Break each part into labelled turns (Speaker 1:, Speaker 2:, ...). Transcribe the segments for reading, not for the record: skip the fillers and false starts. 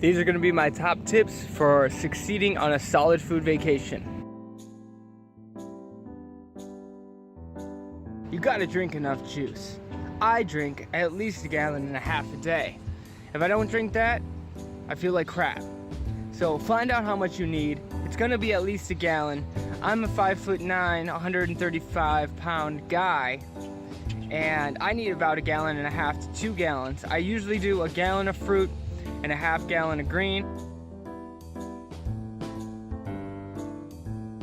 Speaker 1: These are going to be my top tips for succeeding on a solid food vacation. You gotta drink enough juice. I drink at least 1.5 gallons a day. If I don't drink that, I feel like crap. So find out how much you need. It's gonna be at least 1 gallon. I'm a 5'9", 135-pound guy, and I need about 1.5 gallons to 2 gallons. I usually do 1 gallon of fruit and 1/2 gallon of green.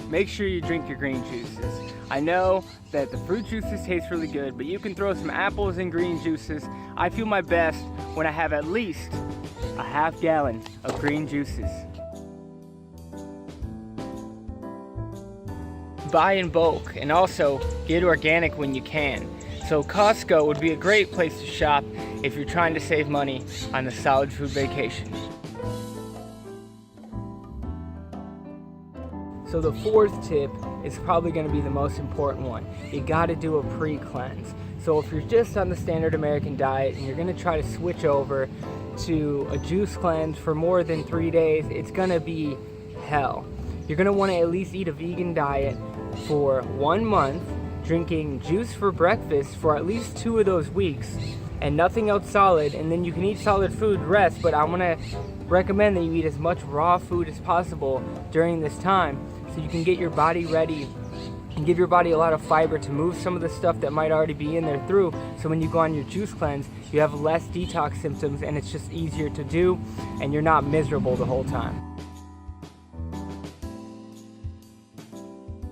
Speaker 1: Make sure you drink your green juices. I know that the fruit juices taste really good, but you can throw some apples in green juices. I feel my best when I have at least 1/2 gallon of green juices. Buy in bulk and also get organic when you can. So Costco would be a great place to shop if you're trying to save money on a solid food vacation. So the 4th tip is probably going to be the most important one. You got to do a pre-cleanse. So if you're just on the standard American diet and you're going to try to switch over to a juice cleanse for more than 3 days, it's going to be hell. You're going to want to at least eat a vegan diet for 1 month, drinking juice for breakfast for at least 2 of those weeks, and nothing else solid, and then you can eat solid food rest, but I want to recommend that you eat as much raw food as possible during this time so you can get your body ready and give your body a lot of fiber to move some of the stuff that might already be in there through, so when you go on your juice cleanse you have less detox symptoms and it's just easier to do and you're not miserable the whole time.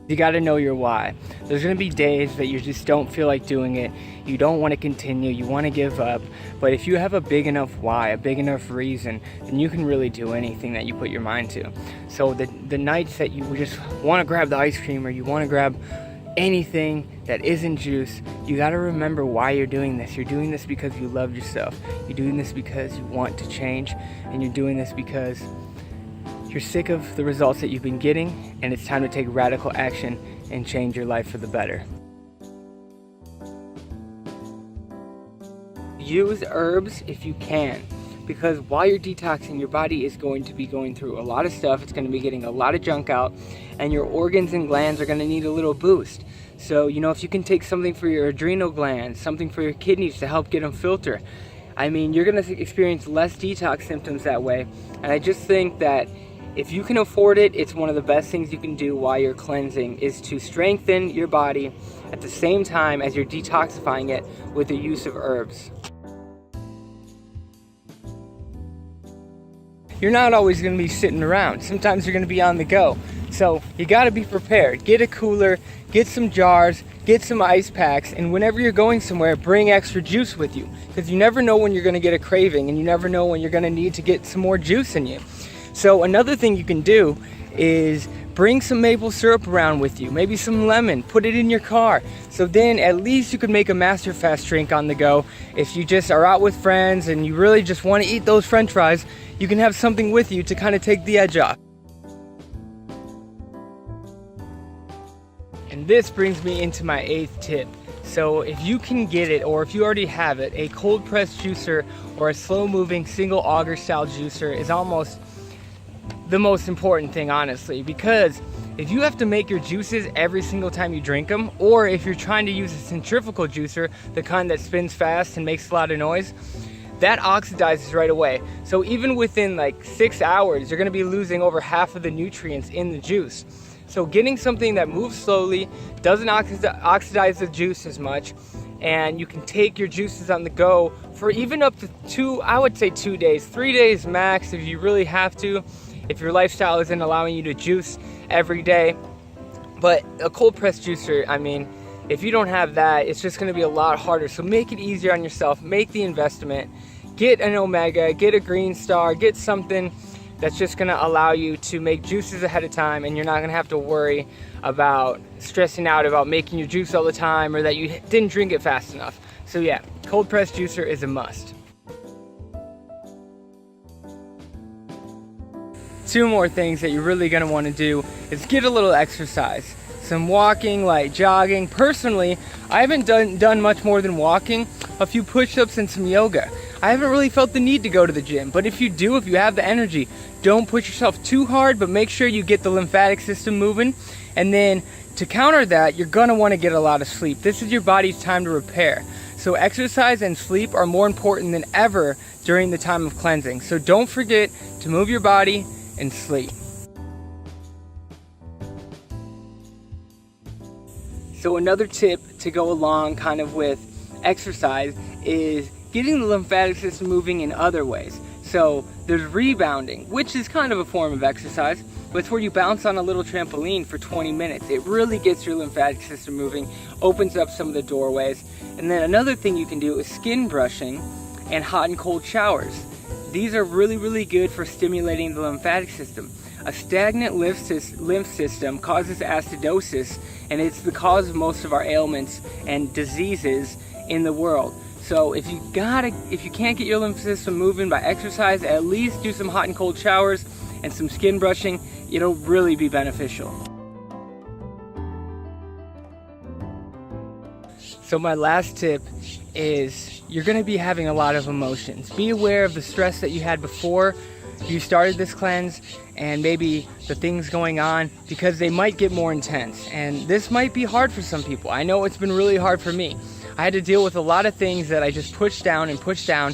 Speaker 1: You gotta know your why. There's gonna be days that you just don't feel like doing it, you don't want to continue, you want to give up, but if you have a big enough why, a big enough reason, then you can really do anything that you put your mind to. So the nights that you just want to grab the ice cream or you want to grab anything that isn't juice, you gotta remember why you're doing this. You're doing this because you love yourself. You're doing this because you want to change, and you're doing this because you're sick of the results that you've been getting, and it's time to take radical action and change your life for the better. Use herbs if you can, because while you're detoxing, your body is going to be going through a lot of stuff. It's going to be getting a lot of junk out, and your organs and glands are going to need a little boost. So, you know, if you can take something for your adrenal glands, something for your kidneys to help get them filter, I mean, you're going to experience less detox symptoms that way. And I just think that if you can afford it, it's one of the best things you can do while you're cleansing, is to strengthen your body at the same time as you're detoxifying it with the use of herbs. You're not always going to be sitting around. Sometimes you're going to be on the go. So you got to be prepared. Get a cooler, get some jars, get some ice packs, and whenever you're going somewhere, bring extra juice with you, because you never know when you're going to get a craving, and you never know when you're going to need to get some more juice in you. So another thing you can do is bring some maple syrup around with you, maybe some lemon, put it in your car. So then at least you could make a Master Fast drink on the go. If you just are out with friends and you really just want to eat those French fries, you can have something with you to kind of take the edge off. And this brings me into my 8th tip. So if you can get it, or if you already have it, a cold press juicer or a slow moving single auger style juicer is almost the most important thing, honestly, because if you have to make your juices every single time you drink them, or if you're trying to use a centrifugal juicer, the kind that spins fast and makes a lot of noise, that oxidizes right away. So even within like 6 hours, you're gonna be losing over half of the nutrients in the juice. So getting something that moves slowly, doesn't oxidize the juice as much, and you can take your juices on the go for even up to I would say 2 days, 3 days max if you really have to, if your lifestyle isn't allowing you to juice every day. But a cold press juicer, I mean, if you don't have that, it's just gonna be a lot harder. So make it easier on yourself, make the investment, get an Omega, get a Green Star, get something that's just gonna allow you to make juices ahead of time, and you're not gonna have to worry about stressing out about making your juice all the time, or that you didn't drink it fast enough. So yeah, cold press juicer is a must. 2 more things that you're really gonna wanna do is get a little exercise. Some walking, light jogging. Personally, I haven't done much more than walking, a few push-ups and some yoga. I haven't really felt the need to go to the gym, but if you do, if you have the energy, don't push yourself too hard, but make sure you get the lymphatic system moving. And then to counter that, you're gonna wanna get a lot of sleep. This is your body's time to repair. So exercise and sleep are more important than ever during the time of cleansing. So don't forget to move your body and sleep. So another tip to go along kind of with exercise is getting the lymphatic system moving in other ways. So there's rebounding, which is kind of a form of exercise, but it's where you bounce on a little trampoline for 20 minutes. It really gets your lymphatic system moving, opens up some of the doorways. And then another thing you can do is skin brushing and hot and cold showers. These are really, really good for stimulating the lymphatic system. A stagnant lymph system causes acidosis, and it's the cause of most of our ailments and diseases in the world. So if you can't get your lymph system moving by exercise, at least do some hot and cold showers and some skin brushing. It'll really be beneficial. So my last tip is you're going to be having a lot of emotions. Be aware of the stress that you had before you started this cleanse and maybe the things going on, because they might get more intense. And this might be hard for some people. I know it's been really hard for me. I had to deal with a lot of things that I just pushed down and pushed down.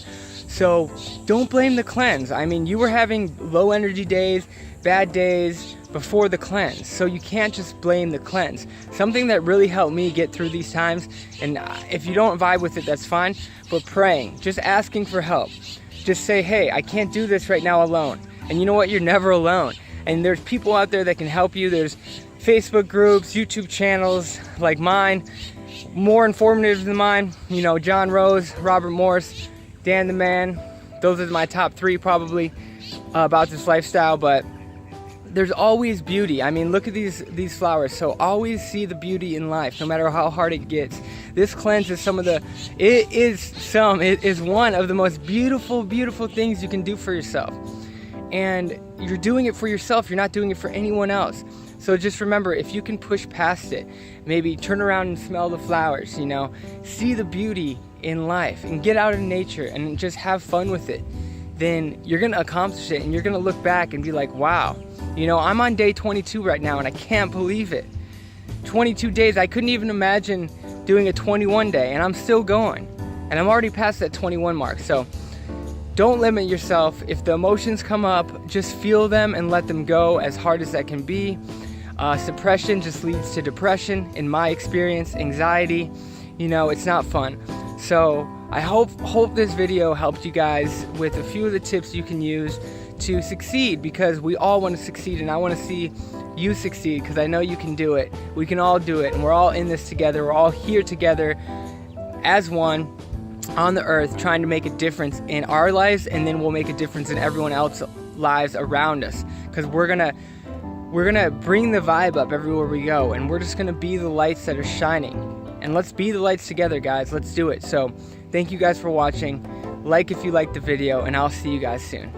Speaker 1: So don't blame the cleanse. I mean, you were having low energy days, bad days before the cleanse. So you can't just blame the cleanse. Something that really helped me get through these times, and if you don't vibe with it, that's fine, but praying, just asking for help. Just say, hey, I can't do this right now alone. And you know what? You're never alone. And there's people out there that can help you. There's Facebook groups, YouTube channels like mine, more informative than mine. You know, John Rose, Robert Morse, Dan the Man. Those are my top 3 probably about this lifestyle, but there's always beauty. I mean, look at these flowers. So always see the beauty in life, no matter how hard it gets. This cleanse is it is one of the most beautiful, beautiful things you can do for yourself. And you're doing it for yourself. You're not doing it for anyone else. So just remember, if you can push past it, maybe turn around and smell the flowers, you know, see the beauty in life and get out in nature and just have fun with it, then you're gonna accomplish it, and you're gonna look back and be like, wow, you know, I'm on day 22 right now and I can't believe it. 22 days, I couldn't even imagine doing a 21 day, and I'm still going. And I'm already past that 21 mark. So don't limit yourself. If the emotions come up, just feel them and let them go, as hard as that can be. Suppression just leads to depression, in my experience, anxiety. You know, it's not fun. So I hope this video helped you guys with a few of the tips you can use to succeed, because we all want to succeed, and I want to see you succeed, because I know you can do it. We can all do it, and we're all in this together. We're all here together as one on the earth, trying to make a difference in our lives, and then we'll make a difference in everyone else's lives around us, because we're gonna bring the vibe up everywhere we go, and we're just gonna be the lights that are shining. And let's be the lights together, guys. Let's do it. So thank you guys for watching. Like if you liked the video, and I'll see you guys soon.